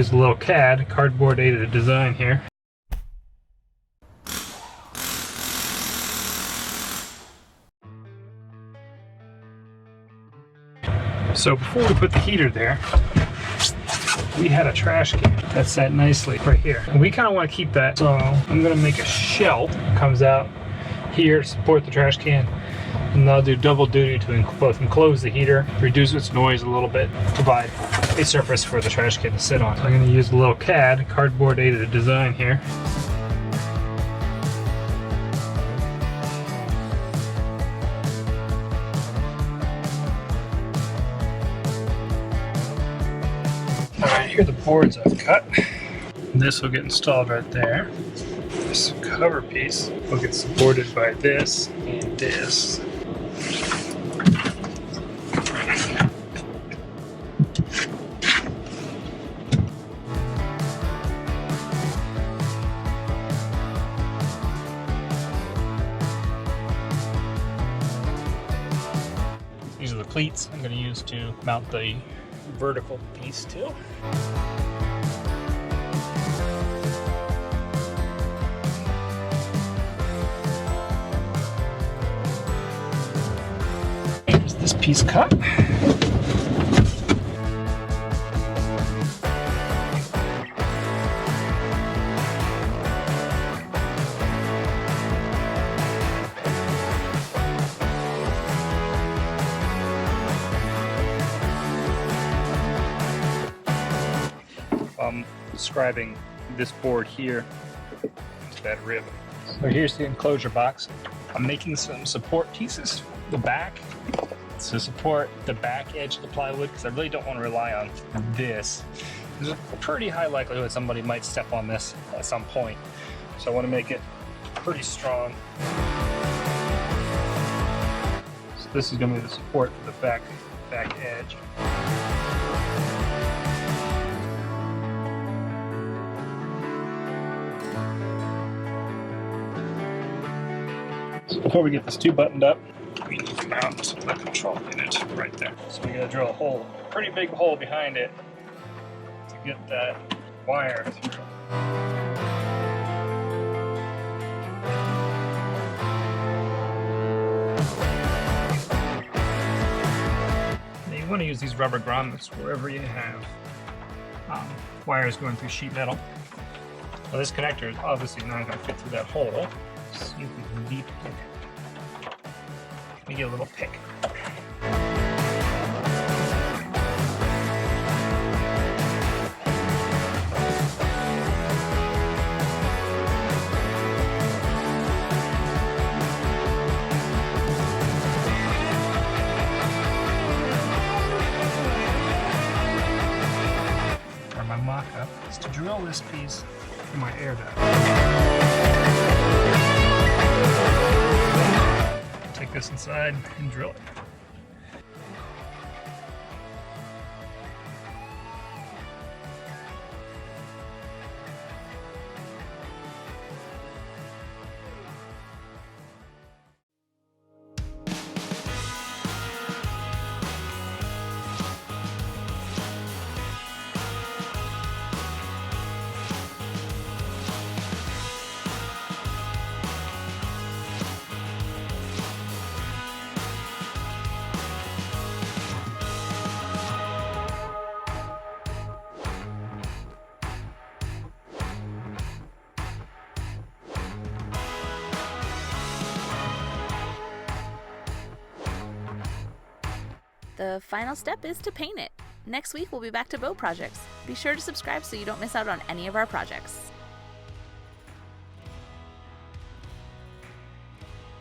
use a little cardboard aided design here. So before we put the heater there, we had a trash can that sat nicely right here. And we kind of want to keep that, so I'm going to make a shelf that comes out here to support the trash can. And I'll do double duty to both enclose the heater, reduce its noise a little bit, provide a surface for the trash can to sit on. So I'm going to use a little cardboard aided design here. Alright, here are the boards I've cut. This will get installed right there. This cover piece will get supported by this and this. These are the cleats I'm going to use to mount the vertical piece to. Here's this piece cut. I'm describing this board here to that rib. So here's the enclosure box. I'm making some support pieces for the back to support the back edge of the plywood because I really don't want to rely on this. There's a pretty high likelihood somebody might step on this at some point. So I want to make it pretty strong. So this is going to be the support for the back edge. So before we get this tube buttoned up, we need to mount the control unit right there. So we gotta drill a hole, a pretty big hole behind it to get that wire through. Now you want to use these rubber grommets wherever you have wires going through sheet metal. Now this connector is obviously not going to fit through that hole. See if we can deep pick. Let me get a little pick. For my mock-up is to drill this piece for my air duct. Take this inside and drill it. The final step is to paint it. Next week we'll be back to bow projects. Be sure to subscribe so you don't miss out on any of our projects.